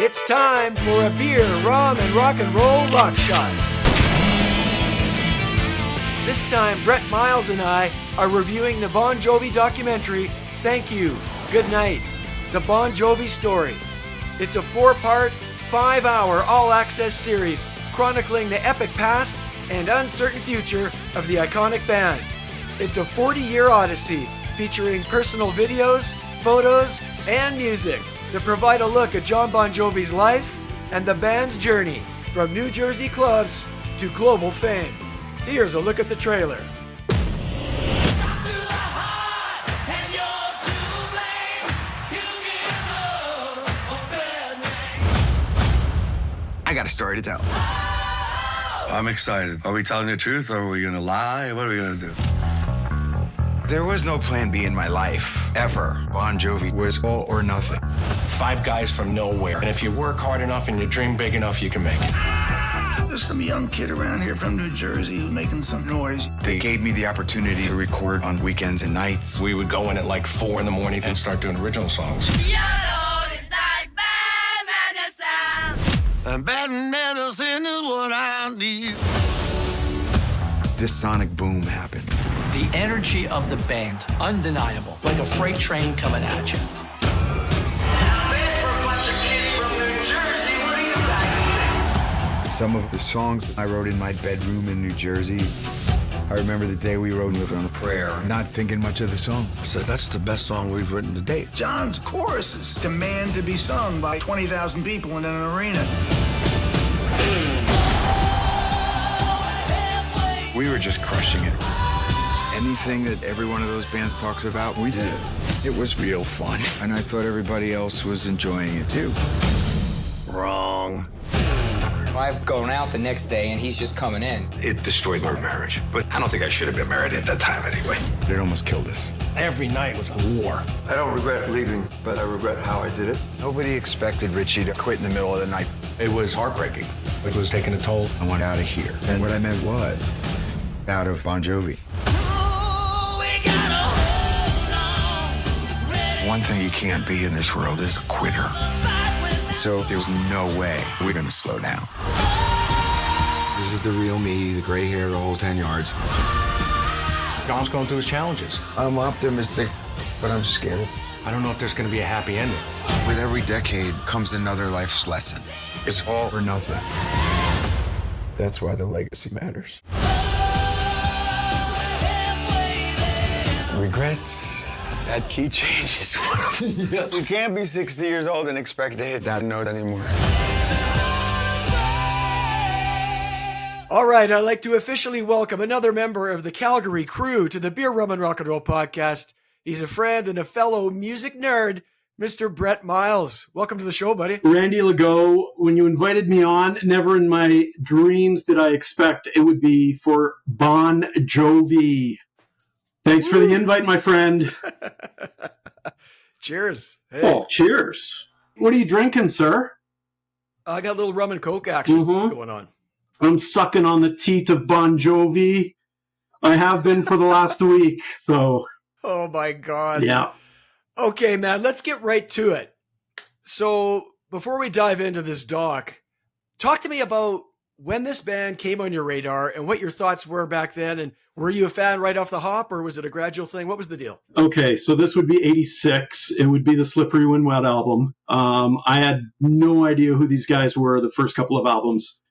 It's time for a beer, rum, and rock rock shot. This time, Brett Miles and I are reviewing the Bon Jovi documentary, Thank You, Goodnight, the Bon Jovi Story. It's a 4-part, 5-hour all-access series chronicling the epic past and uncertain future of the iconic band. It's a 40-year odyssey featuring personal videos, photos, and music that provide a look at John Bon Jovi's life and the band's journey from New Jersey clubs to global fame. Here's a look at the trailer. I got a story to tell. I'm excited. Are we telling the truth or are we gonna lie? What are we gonna do? There was no plan B in my life, ever. Bon Jovi was all or nothing. 5 guys from nowhere. And if you work hard enough and you dream big enough, you can make it. There's some young kid around here from New Jersey who's making some noise. They gave me the opportunity to record on weekends and nights. We would go in at like 4 in the morning and start doing original songs. And bad medicine is what I need. This sonic boom happened. The energy of the band, undeniable, like a freight train coming at you. Some of the songs I wrote in my bedroom in New Jersey, I remember the day we wrote it on a prayer, not thinking much of the song. I said, that's the best song we've written to date. John's choruses demand to be sung by 20,000 people in an arena. We were just crushing it. Anything that every one of those bands talks about, we did. It was real fun. And I thought everybody else was enjoying it too. Wrong. I've gone out the next day and he's just coming in. It destroyed our marriage, but I don't think I should have been married at that time anyway. It almost killed us. Every night was a war. I don't regret leaving, but I regret how I did it. Nobody expected Richie to quit in the middle of the night. It was heartbreaking. It was taking a toll. I want out of here. And what I meant was, out of Bon Jovi. One thing you can't be in this world is a quitter. So there's no way we're gonna slow down. This is the real me, the gray hair, the whole 10 yards. John's going through his challenges. I'm optimistic, but I'm scared. I don't know if there's going to be a happy ending. With every decade comes another life's lesson. It's all or nothing. That's why the legacy matters. Regrets. That key change is one of them. You can't be 60 years old and expect to hit that note anymore. All right, I'd like to officially welcome another member of the Calgary crew to the Beer, Rum, and Rock and Roll podcast. He's a friend and a fellow music nerd, Mr. Brett Miles. Welcome to the show, buddy. Randy Legault, when you invited me on, never in my dreams did I expect it would be for Bon Jovi. Thanks for the invite, my friend. Cheers. Hey. Oh, cheers. What are you drinking, sir? I got a little rum and coke action going on. I'm sucking on the teat of Bon Jovi. I have been for the last week, so. Oh, my God. Yeah. Okay, man, let's get right to it. So before we dive into this doc, talk to me about when this band came on your radar and what your thoughts were back then. And were you a fan right off the hop, or was it a gradual thing? What was the deal? Okay, so this would be 86. It would be the Slippery When Wet album. I had no idea who these guys were the first couple of albums.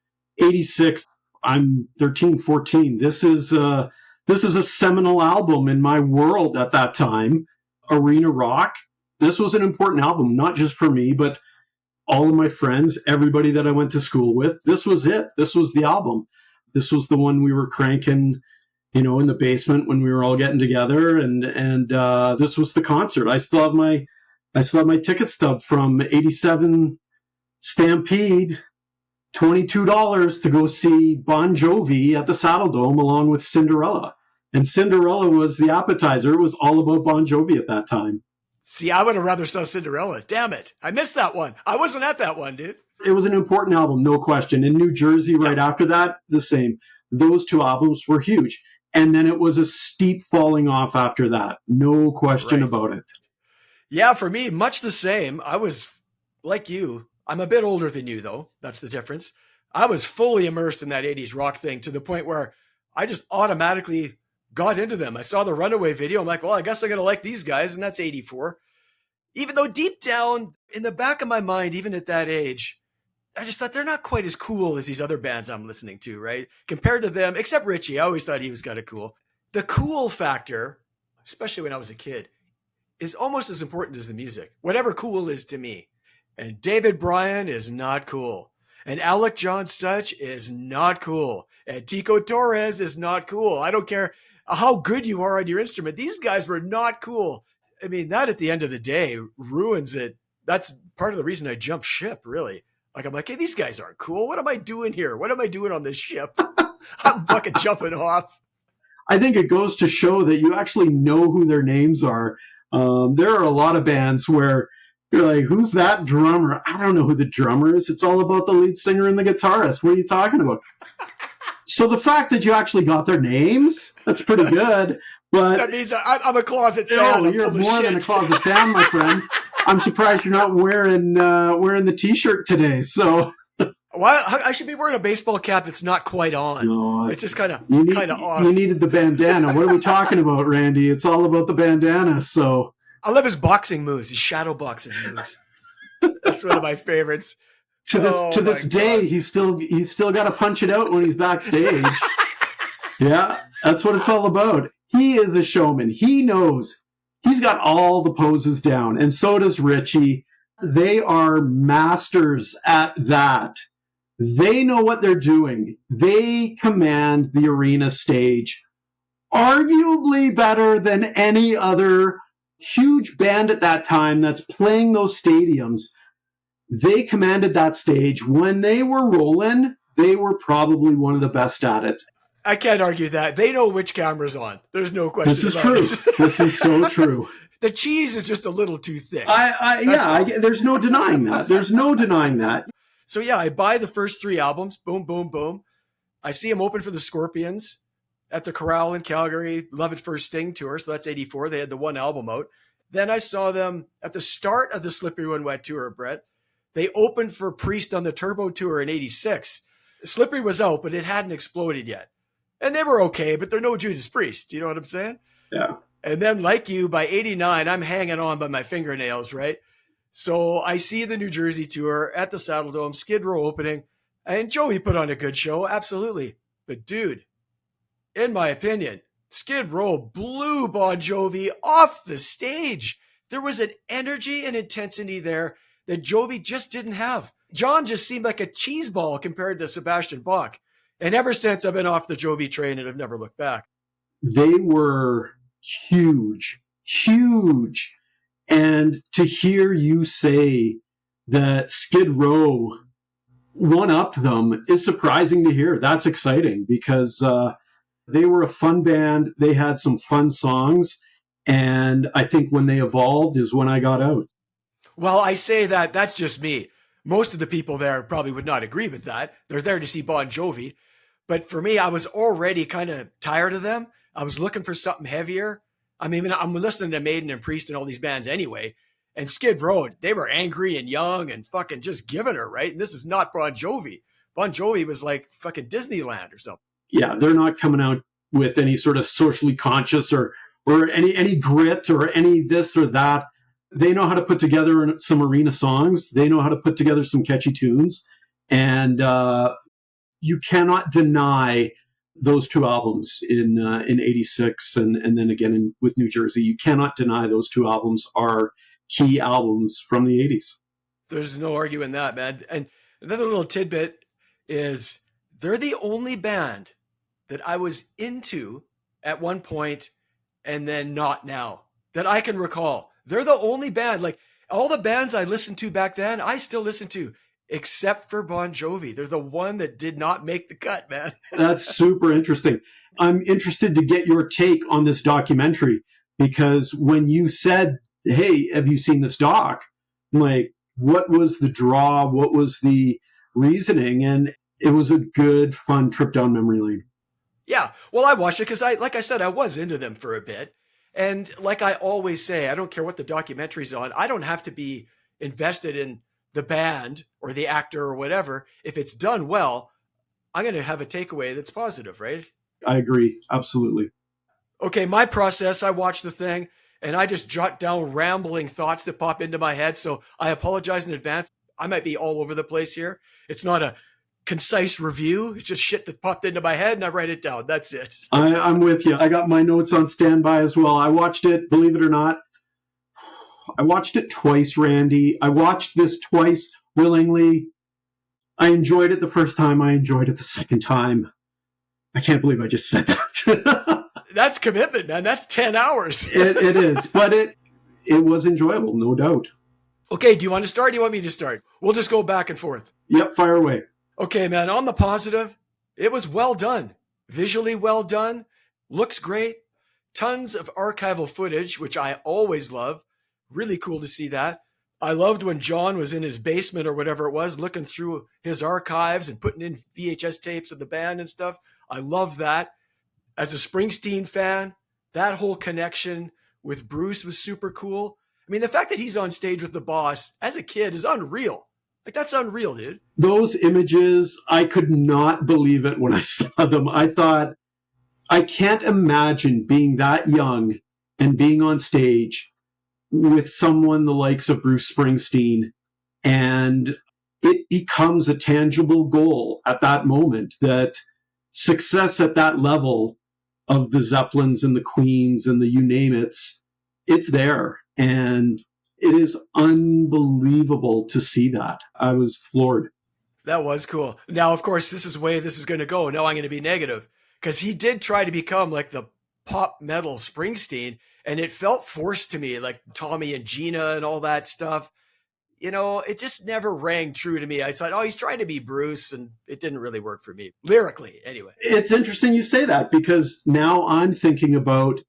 86, I'm 13, 14. This is a seminal album in my world at that time. Arena rock. This was an important album, not just for me, but all of my friends, everybody that I went to school with. This was it. This was the album. This was the one we were cranking, in the basement when we were all getting together, and this was the concert. I still have my ticket stub from 87 Stampede, $22 to go see Bon Jovi at the Saddle Dome along with Cinderella. And Cinderella was the appetizer. It was all about Bon Jovi at that time. See, I would have rather saw Cinderella. Damn it. I missed that one. I wasn't at that one, dude. It was an important album, no question. In New Jersey, right after that, the same. Those two albums were huge. And then it was a steep falling off after that. No question about it. Yeah, for me, much the same. I was, like you, I'm a bit older than you, though. That's the difference. I was fully immersed in that 80s rock thing to the point where I just automatically got into them. I saw the Runaway video. I'm like, well, I guess I'm going to like these guys. And that's 84. Even though deep down in the back of my mind, even at that age, I just thought they're not quite as cool as these other bands I'm listening to, right? Compared to them, except Richie. I always thought he was kind of cool. The cool factor, especially when I was a kid, is almost as important as the music. Whatever cool is to me. And David Bryan is not cool. And Alec John Such is not cool. And Tico Torres is not cool. I don't care how good you are on your instrument. These guys were not cool. I mean, that at the end of the day ruins it. That's part of the reason I jumped ship, really. Like, I'm like, hey, these guys aren't cool. What am I doing here? What am I doing on this ship? I'm fucking jumping off. I think it goes to show that you actually know who their names are. There are a lot of bands where you're like, who's that drummer? I don't know who the drummer is. It's all about the lead singer and the guitarist. What are you talking about? So the fact that you actually got their names, that's pretty good. But that means I'm a closet fan. Oh, you're more than a closet fan, my friend. I'm surprised you're not wearing the T-shirt today. So, well, I should be wearing a baseball cap that's not quite on. No, it's just kind of off. You needed the bandana. What are we talking about, Randy? It's all about the bandana. So I love his boxing moves, his shadow boxing moves. That's one of my favorites. To this day, he's still got to punch it out when he's backstage. Yeah, that's what it's all about. He is a showman. He knows. He's got all the poses down, and so does Richie. They are masters at that. They know what they're doing. They command the arena stage arguably better than any other huge band at that time that's playing those stadiums. They commanded that stage. When they were rolling, they were probably one of the best at it. I can't argue that. They know which camera's on. There's no question. This is true. This is so true. The cheese is just a little too thick. There's no denying that. There's no denying that. So yeah, I buy the first 3 albums. Boom, boom, boom. I see them open for the Scorpions at the Corral in Calgary. Love at First Sting tour. So that's 84. They had the 1 album out. Then I saw them at the start of the Slippery When Wet tour, Brett. They opened for Priest on the Turbo tour in 86. Slippery was out, but it hadn't exploded yet. And they were okay, but they're no Judas Priest. You know what I'm saying? Yeah. And then, like you, by 89, I'm hanging on by my fingernails, right? So I see the New Jersey tour at the Saddle Dome, Skid Row opening, and Joey put on a good show, absolutely. But dude, in my opinion, Skid Row blew Bon Jovi off the stage. There was an energy and intensity there that Jovi just didn't have. John just seemed like a cheese ball compared to Sebastian Bach. And ever since, I've been off the Jovi train and I've never looked back. They were huge. And to hear you say that Skid Row one-upped them is surprising to hear. That's exciting because they were a fun band. They had some fun songs. And I think when they evolved is when I got out. Well, I say that, that's just me. Most of the people there probably would not agree with that. They're there to see Bon Jovi. But for me, I was already kind of tired of them. I was looking for something heavier. I mean, I'm listening to Maiden and Priest and all these bands anyway. And Skid Row, they were angry and young and fucking just giving her, right? And this is not Bon Jovi. Bon Jovi was like fucking Disneyland or something. Yeah, they're not coming out with any sort of socially conscious or any grit or any this or that. They know how to put together some arena songs. They know how to put together some catchy tunes. And you cannot deny those 2 albums in 86 and then again with New Jersey. You cannot deny those 2 albums are key albums from the 80s. There's no arguing that, man. And another little tidbit is they're the only band that I was into at one point and then not now that I can recall. They're the only band, like all the bands I listened to back then, I still listen to, except for Bon Jovi. They're the one that did not make the cut, man. That's super interesting. I'm interested to get your take on this documentary because when you said, hey, have you seen this doc? I'm like, what was the draw? What was the reasoning? And it was a good, fun trip down memory lane. Yeah. Well, I watched it because like I said, I was into them for a bit. And like I always say, I don't care what the documentary's on. I don't have to be invested in the band or the actor or whatever, if it's done well, I'm going to have a takeaway that's positive, right? I agree. Absolutely. Okay, my process, I watch the thing and I just jot down rambling thoughts that pop into my head. So I apologize in advance. I might be all over the place here. It's not a concise review. It's just shit that popped into my head and I write it down. That's it. I'm with you. I got my notes on standby as well. I watched it, believe it or not. I watched it twice, Randy. I watched this twice willingly. I enjoyed it the first time. I enjoyed it the second time. I can't believe I just said that. That's commitment, man. That's 10 hours. It is, but it was enjoyable, no doubt. Okay, do you want to start? Or do you want me to start? We'll just go back and forth. Yep, fire away. Okay, man. On the positive, it was well done. Visually well done. Looks great. Tons of archival footage, which I always love. Really cool to see that. I loved when John was in his basement or whatever it was, looking through his archives and putting in VHS tapes of the band and stuff. I love that. As a Springsteen fan, that whole connection with Bruce was super cool. I mean, the fact that he's on stage with the boss as a kid is unreal. Like, that's unreal, dude. Those images, I could not believe it when I saw them. I thought, I can't imagine being that young and being on stage with someone the likes of Bruce Springsteen, and it becomes a tangible goal at that moment that success at that level of the Zeppelins and the Queens and the you name it's there. And it is unbelievable to see that. I was floored. That was cool. Now, of course, this is the way this is going to go. Now I'm going to be negative because he did try to become like the pop metal Springsteen, and it felt forced to me, like Tommy and Gina and all that stuff. You know, it just never rang true to me. I thought, oh, he's trying to be Bruce, and it didn't really work for me, lyrically, anyway. It's interesting you say that, because now I'm thinking about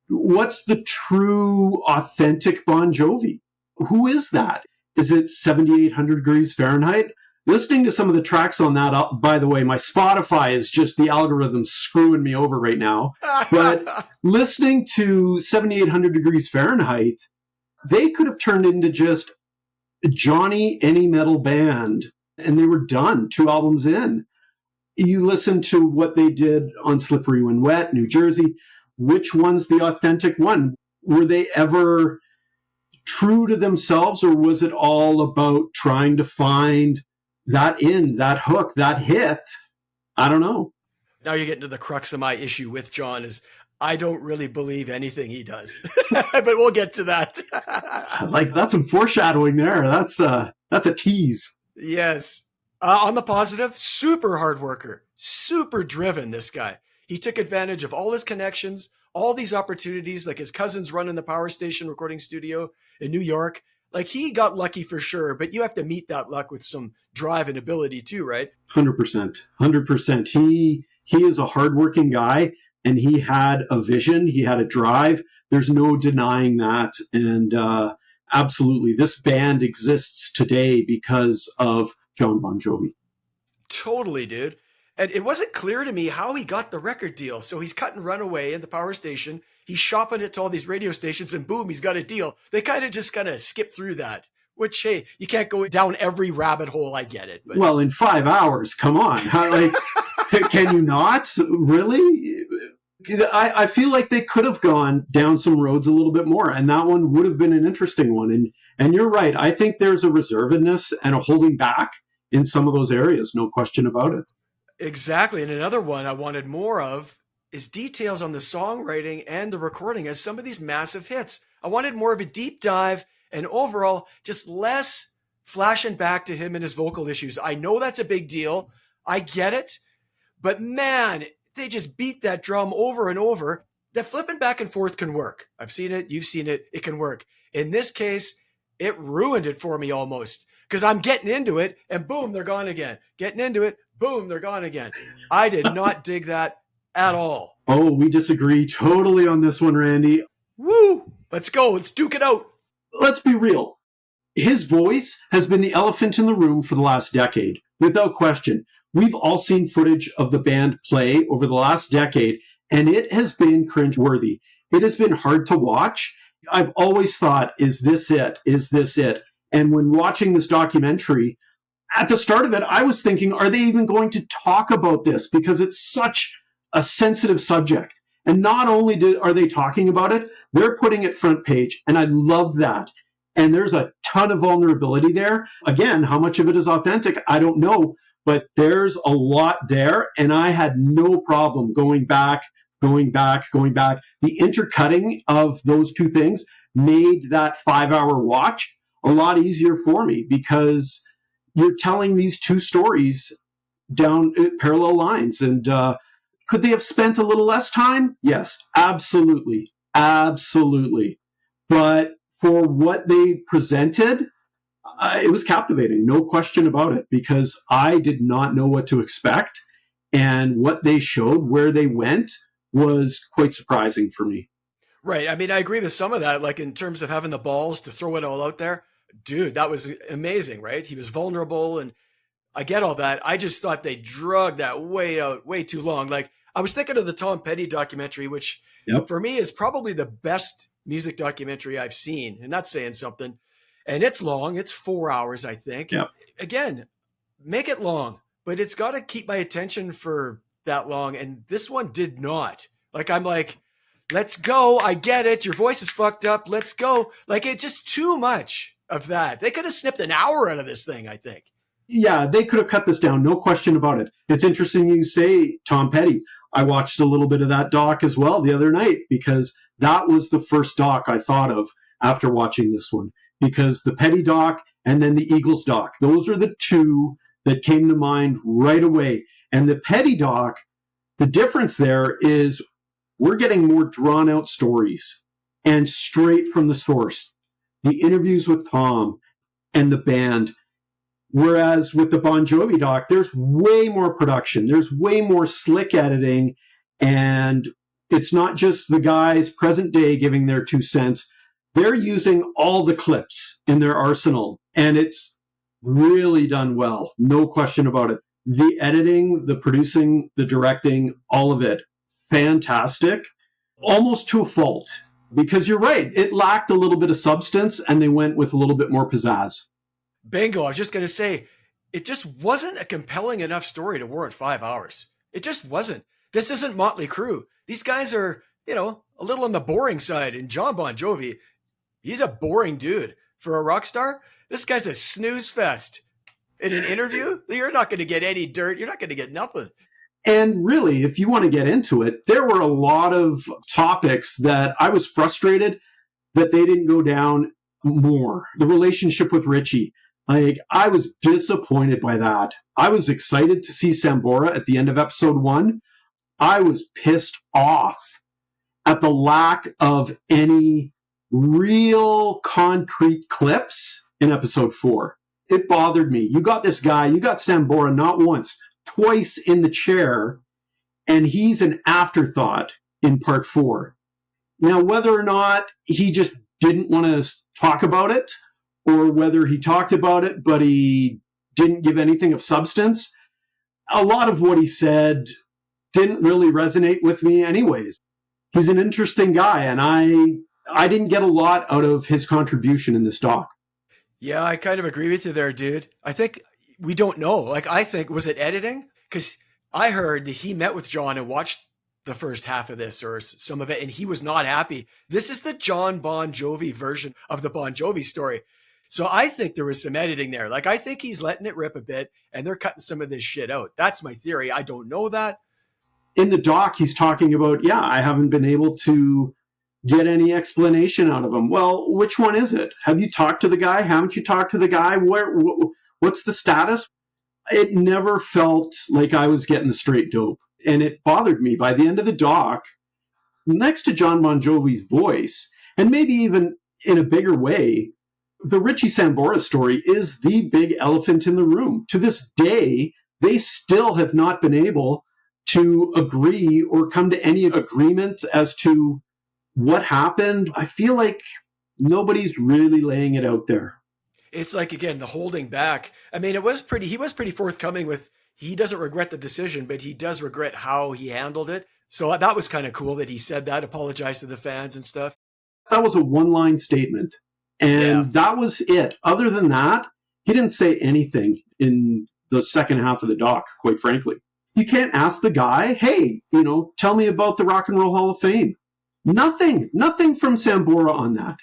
what's the true, authentic Bon Jovi? Who is that? Is it 7,800 degrees Fahrenheit? Listening to some of the tracks on that, by the way, my Spotify is just the algorithm screwing me over right now. But listening to 7,800 degrees Fahrenheit, they could have turned into just Johnny Any Metal Band, and they were done 2 albums in. You listen to what they did on Slippery When Wet, New Jersey. Which one's the authentic one? Were they ever true to themselves, or was it all about trying to find that hook, that hit? I don't know. Now you're getting to the crux of my issue with John is I don't really believe anything he does, but we'll get to that. Like, that's some foreshadowing there. That's a tease. Yes. On the positive, super hard worker, super driven, this guy. He took advantage of all his connections, all these opportunities, like his cousin's running the Power Station recording studio in New York. Like, he got lucky for sure, but you have to meet that luck with some drive and ability too, right? 100%. 100%. He is a hardworking guy, and he had a vision. He had a drive. There's no denying that. And absolutely, this band exists today because of Jon Bon Jovi. Totally, dude. And it wasn't clear to me how he got the record deal. So he's cutting Runaway in the Power Station. He's shopping it to all these radio stations, and boom, he's got a deal. They kind of skip through that, which, hey, you can't go down every rabbit hole. I get it. But. Well, in 5 hours, come on. Can you not? Really? I feel like they could have gone down some roads a little bit more, and that one would have been an interesting one. And you're right. I think there's a reservedness and a holding back in some of those areas. No question about it. Exactly. And another one I wanted more of is details on the songwriting and the recording as some of these massive hits. I wanted more of a deep dive and overall just less flashing back to him and his vocal issues. I know that's a big deal. I get it. But man, they just beat that drum over and over. That flipping back and forth can work. I've seen it. You've seen it. It can work. In this case, it ruined it for me almost, because I'm getting into it and boom, they're gone again. Getting into it. Boom, they're gone again. I did not dig that at all. Oh, we disagree totally on this one, Randy. Woo! Let's go. Let's duke it out. Let's be real. His voice has been the elephant in the room for the last decade, without question. We've all seen footage of the band play over the last decade, and it has been cringeworthy. It has been hard to watch. I've always thought, is this it? Is this it? And when watching this documentary, at the start of it, I was thinking, are they even going to talk about this? Because it's such a sensitive subject. And not only are they talking about it, they're putting it front page. And I love that. And there's a ton of vulnerability there. Again, how much of it is authentic, I don't know. But there's a lot there. And I had no problem going back. The intercutting of those two things made that 5-hour watch a lot easier for me, because you're telling these two stories down parallel lines. And could they have spent a little less time? Yes, absolutely. Absolutely. But for what they presented, it was captivating, no question about it, because I did not know what to expect. And what they showed, where they went, was quite surprising for me. Right. I mean, I agree with some of that, like in terms of having the balls to throw it all out there. Dude, that was amazing, right? He was vulnerable, and I get all that. I just thought they drug that way too long. Like, I was thinking of the Tom Petty documentary, which for me is probably the best music documentary I've seen. And that's saying something. And it's long. It's 4 hours, I think. Yep. Again, make it long, but it's got to keep my attention for that long. And this one did not. Like, I'm like, let's go. I get it. Your voice is fucked up. Let's go. Like, it's just too much of that. They could have snipped an hour out of this thing, I think. Yeah, they could have cut this down. No question about it. It's interesting you say Tom Petty. I watched a little bit of that doc as well the other night, because that was the first doc I thought of after watching this one. Because the Petty doc and then the Eagles doc, those are the two that came to mind right away. And the Petty doc, the difference there is we're getting more drawn out stories and straight from the source. The interviews with Tom and the band. Whereas with the Bon Jovi doc, there's way more production. There's way more slick editing. And it's not just the guys present day giving their 2 cents. They're using all the clips in their arsenal. And it's really done well. No question about it. The editing, the producing, the directing, all of it, fantastic. Almost to a fault. Because you're right, it lacked a little bit of substance, and they went with a little bit more pizzazz. Bingo. I was just going to say, it just wasn't a compelling enough story to warrant 5 hours. It just wasn't. This isn't Motley Crue. These guys are, a little on the boring side. And John Bon Jovi, he's a boring dude. For a rock star, this guy's a snooze fest. In an interview, you're not going to get any dirt. You're not going to get nothing. And really, if you want to get into it, there were a lot of topics that I was frustrated that they didn't go down more. The relationship with Richie. I was disappointed by that. I was excited to see Sambora at the end of episode 1. I was pissed off at the lack of any real concrete clips in episode 4. It bothered me. You got this guy, you got Sambora not once, twice in the chair, and he's an afterthought in part 4. Now, whether or not he just didn't want to talk about it, or whether he talked about it but he didn't give anything of substance, a lot of what he said didn't really resonate with me anyways. He's an interesting guy, and I didn't get a lot out of his contribution in this doc. Yeah, I kind of agree with you there, dude. I think we don't know. I think, was it editing? Because I heard that he met with John and watched the first half of this or some of it, and he was not happy. This is the John Bon Jovi version of the Bon Jovi story. So I think there was some editing there. I think he's letting it rip a bit, and they're cutting some of this shit out. That's my theory. I don't know that. In the doc, he's talking about, I haven't been able to get any explanation out of him. Well, which one is it? Have you talked to the guy? Haven't you talked to the guy? What's the status? It never felt like I was getting the straight dope. And it bothered me. By the end of the doc, next to John Bon Jovi's voice, and maybe even in a bigger way, the Richie Sambora story is the big elephant in the room. To this day, they still have not been able to agree or come to any agreement as to what happened. I feel like nobody's really laying it out there. It's like, again, the holding back. I mean, he was pretty forthcoming with, he doesn't regret the decision, but he does regret how he handled it. So that was kind of cool that he said that, apologized to the fans and stuff. That was a one-line statement. And that was it. Other than that, he didn't say anything in the second half of the doc, quite frankly. You can't ask the guy, hey, tell me about the Rock and Roll Hall of Fame. Nothing from Sambora on that.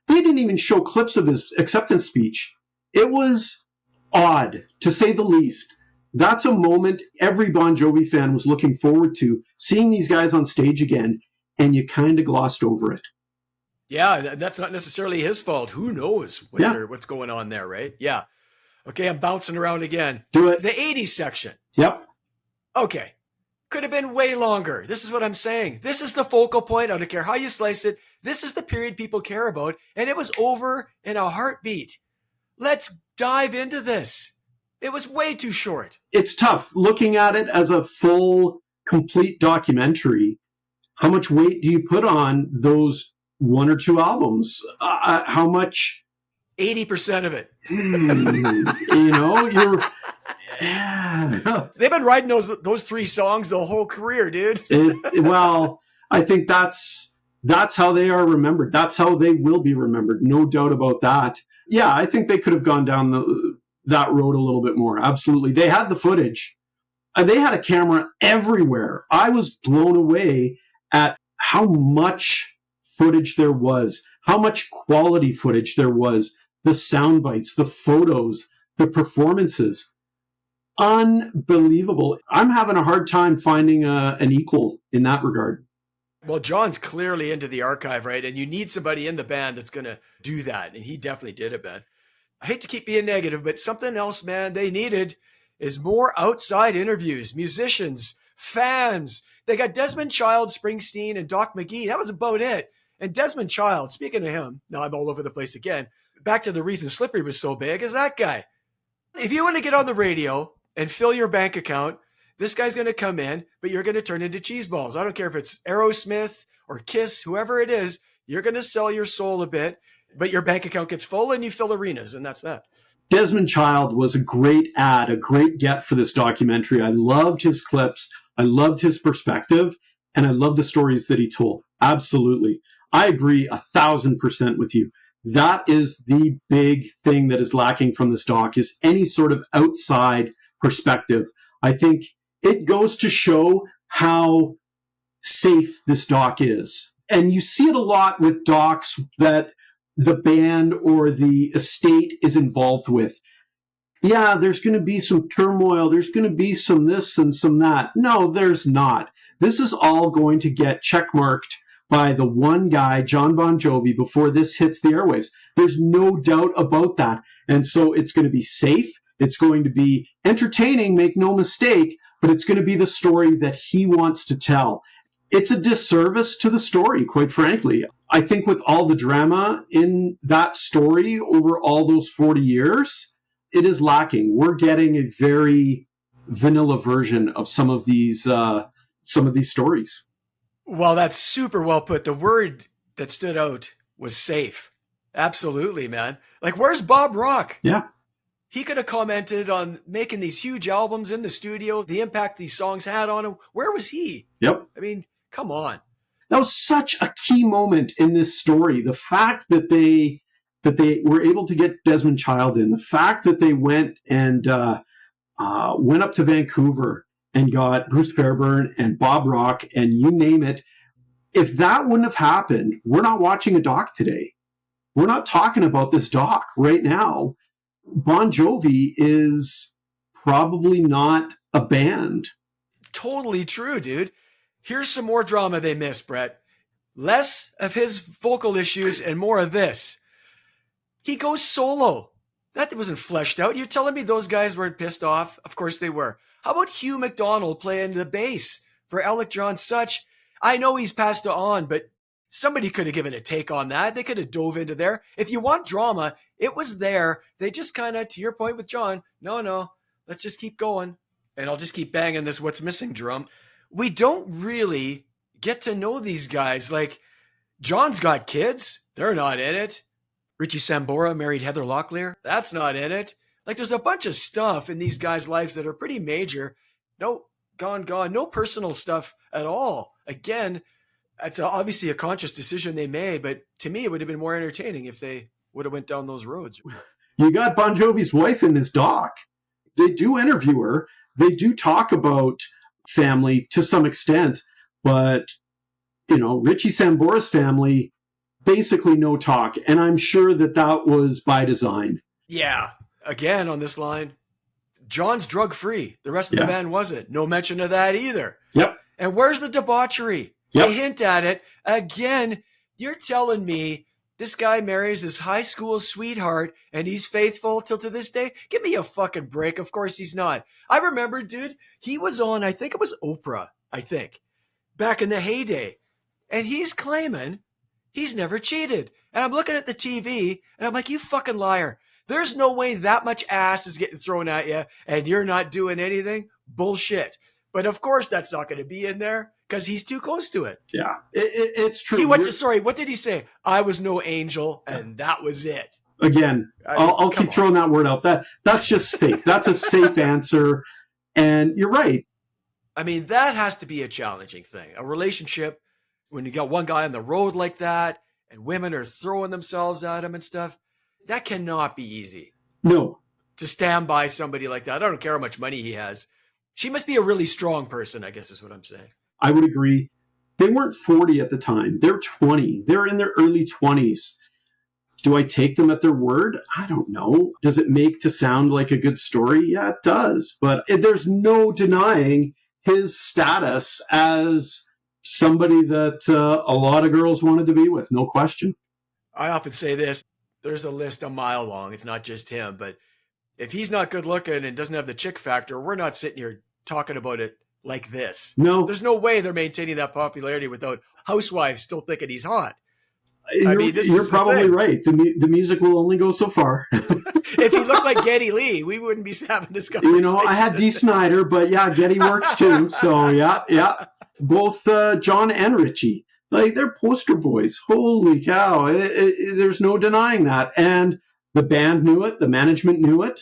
They didn't even show clips of his acceptance speech. It was odd, to say the least. That's a moment every Bon Jovi fan was looking forward to, seeing these guys on stage again, and you kind of glossed over it. Yeah, that's not necessarily his fault. Who knows what's going on there, right? Yeah. Okay, I'm bouncing around again. Do it. The 80s section. Yep. Okay. Could have been way longer. This is what I'm saying. This is the focal point. I don't care how you slice it. This is the period people care about, and it was over in a heartbeat. Let's dive into this. It was way too short. It's tough. Looking at it as a full, complete documentary, how much weight do you put on those one or two albums? How much? 80% of it. You're... Yeah. They've been writing those three songs the whole career, dude. Well, I think that's how they are remembered. That's how they will be remembered. No doubt about that. Yeah, I think they could have gone down that road a little bit more. Absolutely. They had the footage. They had a camera everywhere. I was blown away at how much footage there was, how much quality footage there was, the sound bites, the photos, the performances. Unbelievable. I'm having a hard time finding an equal in that regard. Well, John's clearly into the archive, right? And you need somebody in the band that's going to do that. And he definitely did it, man. I hate to keep being negative, but something else, man, they needed is more outside interviews, musicians, fans. They got Desmond Child, Springsteen, and Doc McGee. That was about it. And Desmond Child, speaking of him, now I'm all over the place again. Back to the reason Slippery was so big is that guy. If you want to get on the radio and fill your bank account, this guy's going to come in, but you're going to turn into cheese balls. I don't care if it's Aerosmith or Kiss, whoever it is, you're going to sell your soul a bit, but your bank account gets full and you fill arenas, and that's that. Desmond Child was a great ad, a great get for this documentary. I loved his clips. I loved his perspective, and I loved the stories that he told. Absolutely. I agree 1,000% with you. That is the big thing that is lacking from this doc, is any sort of outside perspective. I think it goes to show how safe this doc is. And you see it a lot with docs that the band or the estate is involved with. Yeah, there's going to be some turmoil. There's going to be some this and some that. No, there's not. This is all going to get checkmarked by the one guy, John Bon Jovi, before this hits the airwaves. There's no doubt about that. And so it's going to be safe. It's going to be entertaining, make no mistake, but it's going to be the story that he wants to tell. It's a disservice to the story, quite frankly. I think with all the drama in that story over all those 40 years, it is lacking. We're getting a very vanilla version of some of these stories. Well, that's super well put. The word that stood out was safe. Absolutely, man. Like, where's Bob Rock? Yeah. He could have commented on making these huge albums in the studio, the impact these songs had on him. Where was he? Yep. I mean, come on. That was such a key moment in this story. The fact that they were able to get Desmond Child in, the fact that they went up to Vancouver and got Bruce Fairbairn and Bob Rock and you name it. If that wouldn't have happened, we're not watching a doc today. We're not talking about this doc right now. Bon Jovi is probably not a band. Totally true, dude. Here's some more drama they missed, Brett. Less of his vocal issues and more of this. He goes solo. That wasn't fleshed out. You're telling me those guys weren't pissed off? Of course they were. How about Hugh McDonald playing the bass for Alec John Such? I know he's passed on, but somebody could have given a take on that. They could have dove into there. If you want drama, it was there. They just kind of, to your point with John, no, let's just keep going. And I'll just keep banging this what's missing drum. We don't really get to know these guys. Like, John's got kids. They're not in it. Richie Sambora married Heather Locklear. That's not in it. Like, there's a bunch of stuff in these guys' lives that are pretty major. No, gone. No personal stuff at all. Again, it's obviously a conscious decision they made, but to me, it would have been more entertaining if they would have went down those roads. You got Bon Jovi's wife in this doc. They do interview her. They do talk about family to some extent, but, Richie Sambora's family, basically no talk. And I'm sure that was by design. Yeah. Again, on this line, John's drug-free. The rest of the band wasn't. No mention of that either. Yep. And where's the debauchery? Yep. They hint at it. Again, you're telling me this guy marries his high school sweetheart and he's faithful till to this day? Give me a fucking break. Of course he's not. I remember, dude, he was on, I think it was Oprah, back in the heyday. And he's claiming he's never cheated. And I'm looking at the TV and I'm like, you fucking liar. There's no way that much ass is getting thrown at you and you're not doing anything. Bullshit. But of course that's not going to be in there because he's too close to it. Yeah, it's true. What did he say? I was no angel and that was it. Again, I'll keep throwing that word out. That's just safe. That's a safe answer. And you're right. I mean, that has to be a challenging thing. A relationship, when you got one guy on the road like that and women are throwing themselves at him and stuff, that cannot be easy. No. To stand by somebody like that. I don't care how much money he has. She must be a really strong person, I guess is what I'm saying. I would agree. They weren't 40 at the time. They're 20. They're in their early 20s. Do I take them at their word? I don't know. Does it make to sound like a good story? Yeah, it does. But there's no denying his status as somebody that a lot of girls wanted to be with. No question. I often say this. There's a list a mile long. It's not just him. But if he's not good looking and doesn't have the chick factor, we're not sitting here talking about it like this. No. There's no way they're maintaining that popularity without housewives still thinking he's hot. You're probably right. The music will only go so far. If he looked like Geddy Lee, we wouldn't be having this conversation. I had Dee Snider, but yeah, Geddy works too. So yeah. Both John and Richie, they're poster boys. Holy cow. There's no denying that. And the band knew it. The management knew it.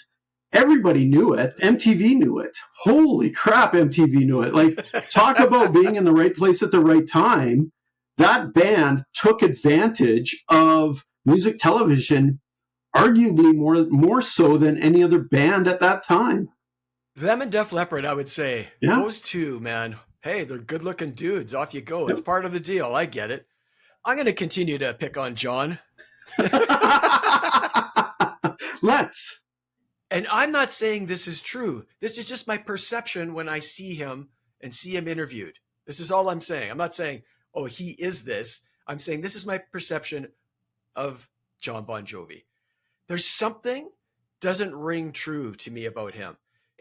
Everybody knew it. MTV knew it. Holy crap, MTV knew it. Talk about being in the right place at the right time. That band took advantage of music television, arguably more so than any other band at that time. Them and Def Leppard, I would say. Yeah. Those two, man. Hey, they're good-looking dudes. Off you go. Yep. It's part of the deal. I get it. I'm going to continue to pick on John. Let's. And I'm not saying this is true. This is just my perception when I see him and see him interviewed. This is all I'm saying. I'm not saying, oh, he is this. I'm saying this is my perception of John Bon Jovi. There's something doesn't ring true to me about him.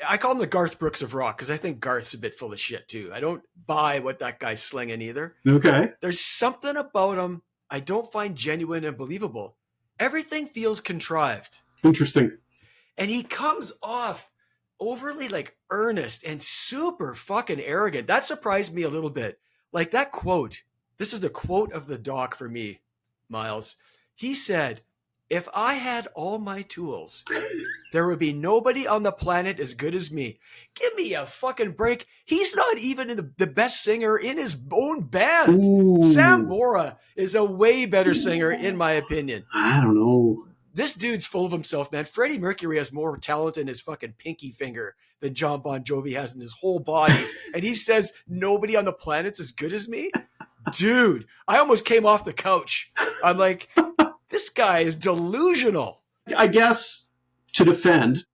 I call him the Garth Brooks of rock because I think Garth's a bit full of shit too. I don't buy what that guy's slinging either. Okay. There's something about him I don't find genuine and believable. Everything feels contrived. Interesting. And he comes off overly earnest and super fucking arrogant. That surprised me a little bit. That quote, this is the quote of the doc for me, Miles. He said, if I had all my tools, there would be nobody on the planet as good as me. Give me a fucking break. He's not even the best singer in his own band. Ooh. Sam Bora is a way better singer, in my opinion. I don't know. This dude's full of himself, man. Freddie Mercury has more talent in his fucking pinky finger than John Bon Jovi has in his whole body. And he says, nobody on the planet's as good as me? Dude, I almost came off the couch. I'm like, this guy is delusional. I guess to defend,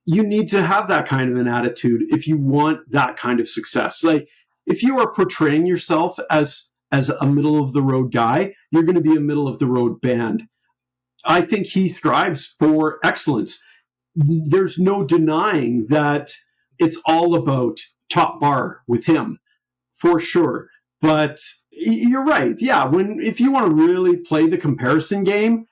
you need to have that kind of an attitude if you want that kind of success. If you are portraying yourself as a middle of the road guy, you're going to be a middle of the road band. I think he strives for excellence. There's no denying that it's all about top bar with him, for sure. But you're right. Yeah, if you want to really play the comparison game,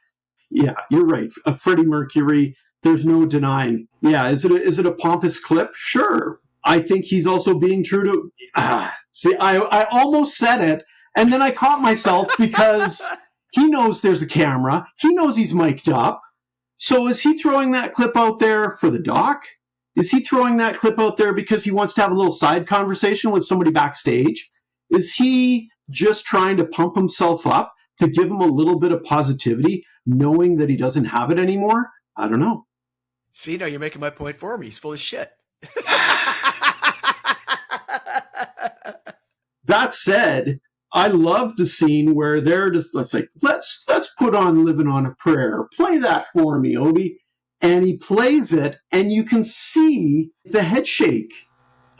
yeah, you're right. Freddie Mercury, there's no denying. Yeah, is it a pompous clip? Sure. I think he's also being true to. See, I almost said it, and then I caught myself because. He knows there's a camera. He knows he's mic'd up. So is he throwing that clip out there for the doc? Is he throwing that clip out there because he wants to have a little side conversation with somebody backstage? Is he just trying to pump himself up to give him a little bit of positivity, knowing that he doesn't have it anymore. I don't know. See, now you're making my point for me. He's full of shit. That said, I love the scene where they're just, let's put on Living on a Prayer. Play that for me, Obi. And he plays it, and you can see the head shake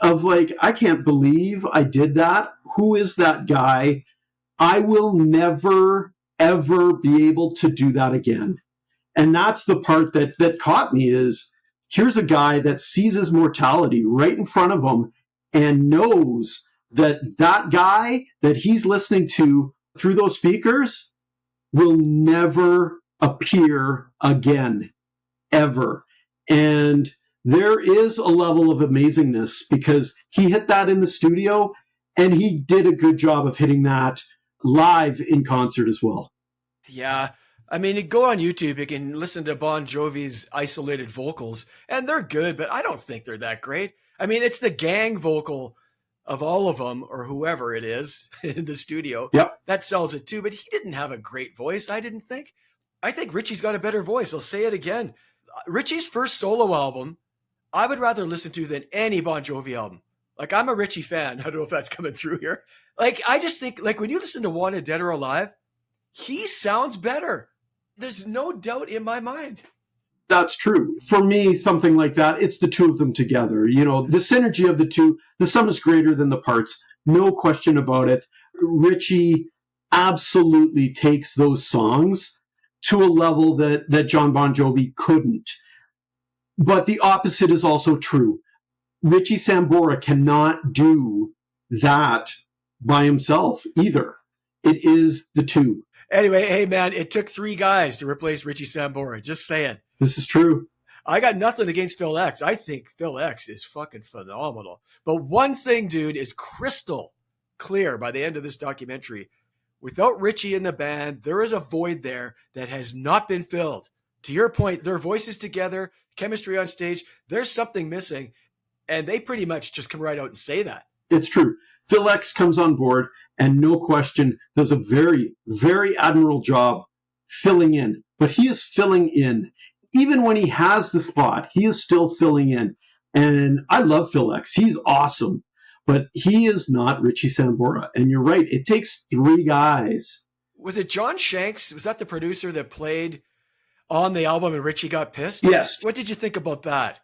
of like, I can't believe I did that. Who is that guy? I will never, ever be able to do that again. And that's the part that caught me is, here's a guy that sees his mortality right in front of him and knows that that guy that he's listening to through those speakers will never appear again, ever. And there is a level of amazingness because he hit that in the studio and he did a good job of hitting that live in concert as well. Yeah. I mean, you go on YouTube, you can listen to Bon Jovi's isolated vocals, and they're good, but I don't think they're that great. I mean, it's the gang vocal of all of them, or whoever it is in the studio, that sells it too. But he didn't have a great voice, I didn't think. I think Richie's got a better voice. I'll say it again. Richie's first solo album, I would rather listen to than any Bon Jovi album. Like, I'm a Richie fan. I don't know if that's coming through here. Like, I just think, like, when you listen to Wanted Dead or Alive, he sounds better. There's no doubt in my mind. That's true. For me, something like that, it's the two of them together. You know, the synergy of the two, the sum is greater than the parts. No question about it. Richie absolutely takes those songs to a level that John Bon Jovi couldn't. But the opposite is also true. Richie Sambora cannot do that by himself either. It is the two. Anyway, hey man, it took 3 guys to replace Richie Sambora. Just saying. This is true. I got nothing against Phil X. I think Phil X is fucking phenomenal. But one thing, dude, is crystal clear by the end of this documentary. Without Richie in the band, there is a void there that has not been filled. To your point, their voices together, chemistry on stage, there's something missing. And they pretty much just come right out and say that. It's true. Phil X comes on board and no question does a very, very admirable job filling in. But he is filling in. Even when he has the spot, he is still filling in. And I love Phil X. He's awesome. But he is not Richie Sambora. And you're right. It takes 3 guys. Was it John Shanks? Was that the producer that played on the album and Richie got pissed? Yes. What did you think about that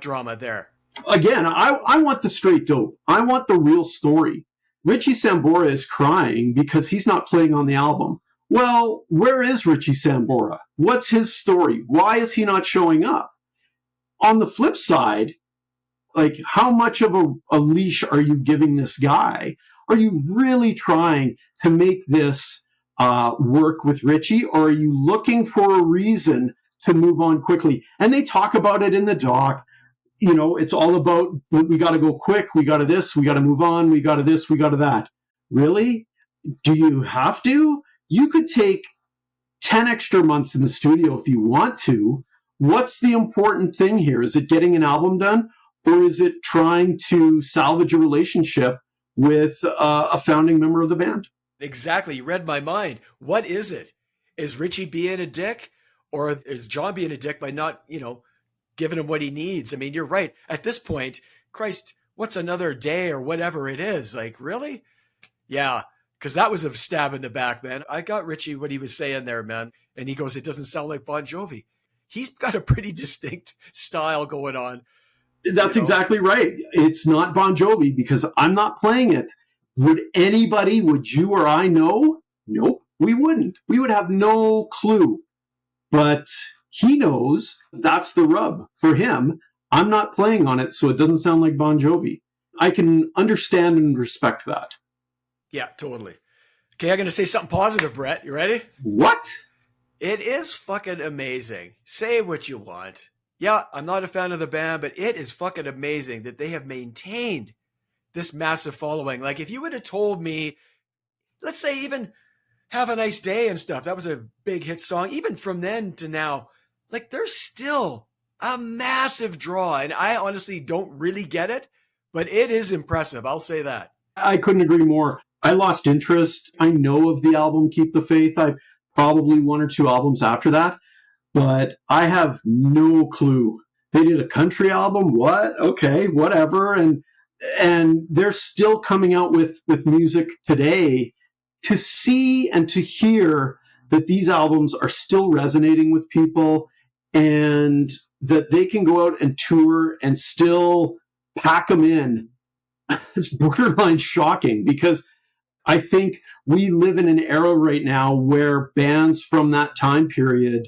drama there? Again, I want the straight dope. I want the real story. Richie Sambora is crying because he's not playing on the album. Well, where is Richie Sambora? What's his story? Why is he not showing up? On the flip side, like, how much of a leash are you giving this guy? Are you really trying to make this work with Richie, or are you looking for a reason to move on quickly? And they talk about it in the doc. You know, it's all about, we got to go quick. We got to this. We got to move on. We got to this. We got to that. Really? Do you have to? You could take 10 extra months in the studio if you want to. What's the important thing here? Is it getting an album done, or is it trying to salvage a relationship with a founding member of the band? Exactly. You read my mind. What is it? Is Richie being a dick, or is John being a dick by not, giving him what he needs? I mean, you're right. At this point, Christ, what's another day or whatever it is? Like, really? Yeah, because that was a stab in the back, man. I got Richie what he was saying there, man. And he goes, it doesn't sound like Bon Jovi. He's got a pretty distinct style going on. That's exactly right. It's not Bon Jovi because I'm not playing it. Would you or I know? Nope, we wouldn't. We would have no clue. But he knows. That's the rub for him. I'm not playing on it, so it doesn't sound like Bon Jovi. I can understand and respect that. Yeah, totally. Okay, I'm going to say something positive, Brett. You ready? What? It is fucking amazing. Say what you want. Yeah, I'm not a fan of the band, but it is fucking amazing that they have maintained this massive following. Like, if you would have told me, let's say even Have a Nice Day and stuff, that was a big hit song. Even from then to now, like, there's still a massive draw. And I honestly don't really get it, but it is impressive. I'll say that. I couldn't agree more. I lost interest. I know of the album Keep the Faith. I probably one or two albums after that, but I have no clue. They did a country album. What? Okay, whatever. And they're still coming out with music today. To see and to hear that these albums are still resonating with people and that they can go out and tour and still pack them in, it's borderline shocking, because I think we live in an era right now where bands from that time period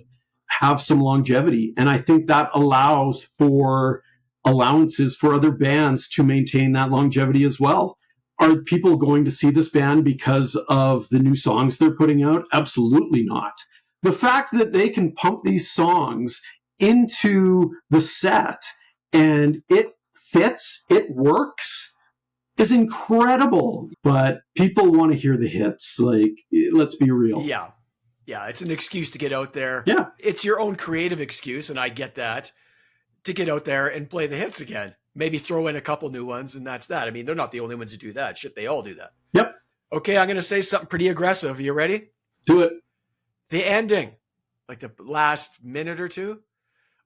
have some longevity. And I think that allows for allowances for other bands to maintain that longevity as well. Are people going to see this band because of the new songs they're putting out? Absolutely not. The fact that they can pump these songs into the set and it fits, it works, is incredible. But people want to hear the hits. Like, let's be real. Yeah. Yeah, it's an excuse to get out there. Yeah. It's your own creative excuse, and I get that, to get out there and play the hits again. Maybe throw in a couple new ones, and that's that. I mean, they're not the only ones who do that. Shit, they all do that. Yep. Okay, I'm going to say something pretty aggressive. You ready? Do it. The ending, like the last minute or two.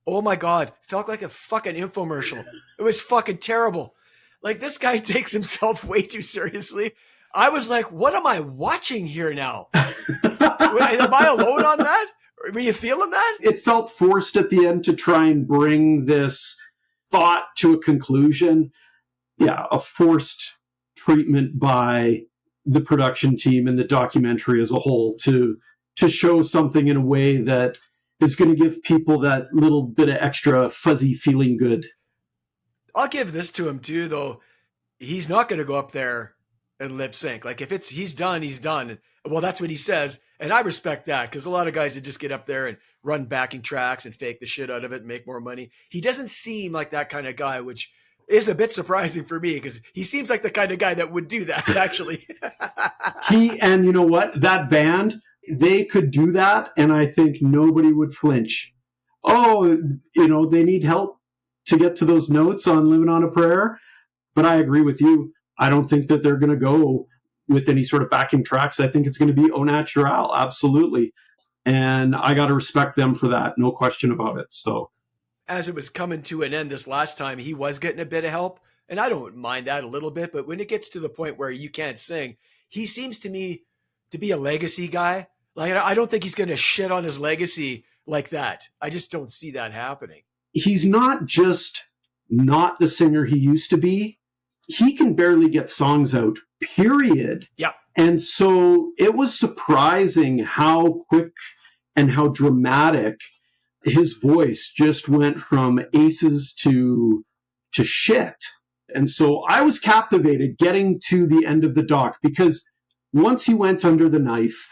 Oh my God, felt like a fucking infomercial. It was fucking terrible. Like, this guy takes himself way too seriously. I was like, what am I watching here now? Am I alone on that? Were you feeling that? It felt forced at the end to try and bring this thought to a conclusion. Yeah, a forced treatment by the production team and the documentary as a whole to show something in a way that is going to give people that little bit of extra fuzzy feeling good. I'll give this to him too, though. He's not going to go up there and lip sync. Like, if he's done, he's done. Well, that's what he says. And I respect that, because a lot of guys that just get up there and run backing tracks and fake the shit out of it and make more money. He doesn't seem like that kind of guy, which is a bit surprising for me, because he seems like the kind of guy that would do that, actually. And you know what? That band, they could do that, and I think nobody would flinch. Oh, they need help to get to those notes on Living on a Prayer. But I agree with you. I don't think that they're going to go with any sort of backing tracks. I think it's going to be au naturel, absolutely. And I got to respect them for that, no question about it. So, as it was coming to an end this last time, he was getting a bit of help, and I don't mind that a little bit. But when it gets to the point where you can't sing, he seems to me to be a legacy guy. Like, I don't think he's going to shit on his legacy like that. I just don't see that happening. He's not just not the singer he used to be. He can barely get songs out, period. Yeah. And so it was surprising how quick and how dramatic his voice just went from aces to shit. And so I was captivated getting to the end of the doc, because once he went under the knife,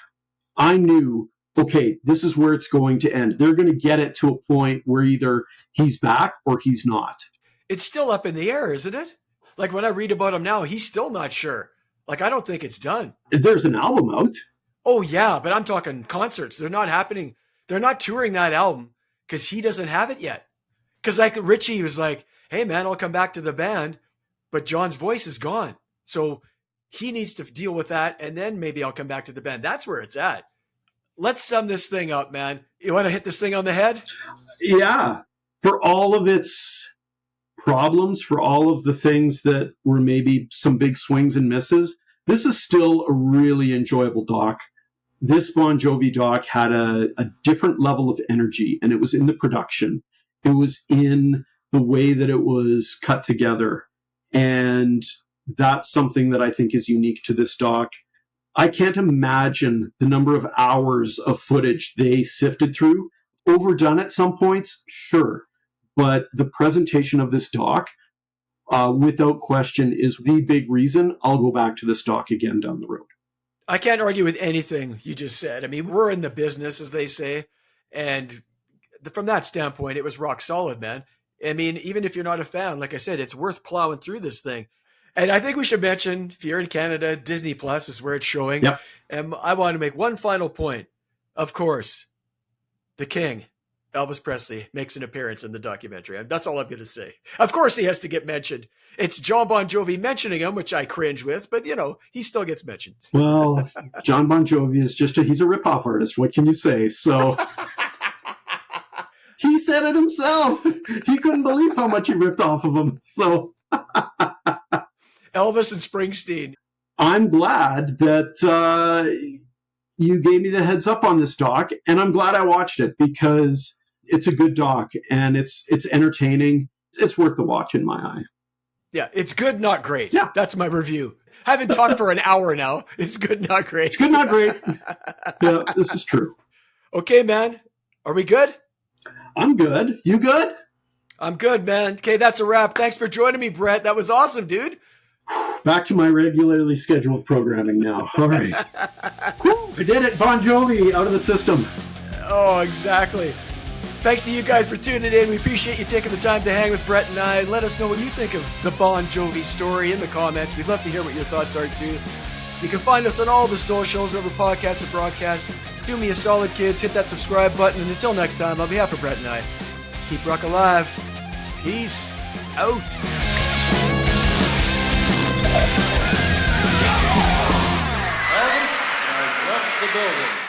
I knew, okay, this is where it's going to end. They're going to get it to a point where either he's back or he's not. It's still up in the air, isn't it? Like, when I read about him now, he's still not sure. Like, I don't think it's done. There's an album out. Oh, yeah, but I'm talking concerts. They're not happening. They're not touring that album because he doesn't have it yet. Because, like, Richie was like, hey, man, I'll come back to the band, but John's voice is gone. So he needs to deal with that, and then maybe I'll come back to the band. That's where it's at. Let's sum this thing up, man. You want to hit this thing on the head? Yeah. For all of its problems, for all of the things that were maybe some big swings and misses, this is still a really enjoyable doc. This Bon Jovi doc had a different level of energy, and it was in the production. It was in the way that it was cut together. And that's something that I think is unique to this doc. I can't imagine the number of hours of footage they sifted through. Overdone at some points, sure. But the presentation of this doc, without question, is the big reason I'll go back to this doc again down the road. I can't argue with anything you just said. I mean, we're in the business, as they say. And from that standpoint, it was rock solid, man. I mean, even if you're not a fan, like I said, it's worth plowing through this thing. And I think we should mention, if you're in Canada, Disney Plus is where it's showing. Yep. And I want to make one final point. Of course, the king, Elvis Presley makes an appearance in the documentary. That's all I'm going to say. Of course he has to get mentioned. It's John Bon Jovi mentioning him, which I cringe with, but he still gets mentioned. Well, John Bon Jovi is he's a ripoff artist. What can you say? So he said it himself. He couldn't believe how much he ripped off of him. So Elvis and Springsteen. I'm glad that you gave me the heads up on this doc, and I'm glad I watched it because it's a good doc and it's entertaining. It's worth the watch in my eye. Yeah, it's good, not great. Yeah. That's my review. I haven't talked for an hour now. It's good, not great. It's good, not great. Yeah, this is true. Okay, man. Are we good? I'm good. You good? I'm good, man. Okay, that's a wrap. Thanks for joining me, Brett. That was awesome, dude. Back to my regularly scheduled programming now. All right. I did it. Bon Jovi out of the system. Oh, exactly. Thanks to you guys for tuning in. We appreciate you taking the time to hang with Brett and I. Let us know what you think of the Bon Jovi story in the comments. We'd love to hear what your thoughts are, too. You can find us on all the socials, wherever podcasts are broadcast. Do me a solid, kids. Hit that subscribe button. And until next time, on behalf of Brett and I, keep rock alive. Peace out. Elvis has left the building.